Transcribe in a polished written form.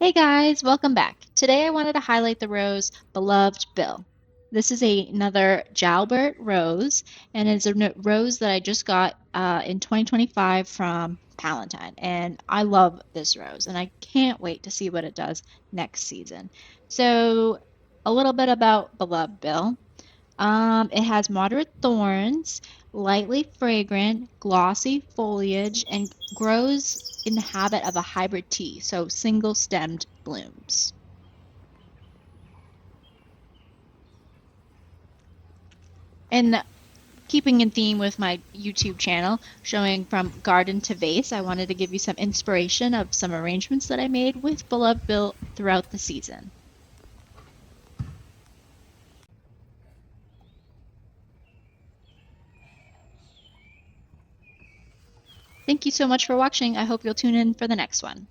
Hey guys, welcome back. Today I wanted to highlight the rose Beloved Bill. This is another Jalbert Rose, and it's a rose that I just got in 2025 from Palatine. And I love this rose, and I can't wait to see what it does next season. So, a little bit about Beloved Bill. It has moderate thorns, lightly fragrant, glossy foliage, and grows in the habit of a hybrid tea, so single-stemmed blooms. And keeping in theme with my YouTube channel, showing from garden to vase, I wanted to give you some inspiration of some arrangements that I made with Beloved Bill throughout the season. Thank you so much for watching. I hope you'll tune in for the next one.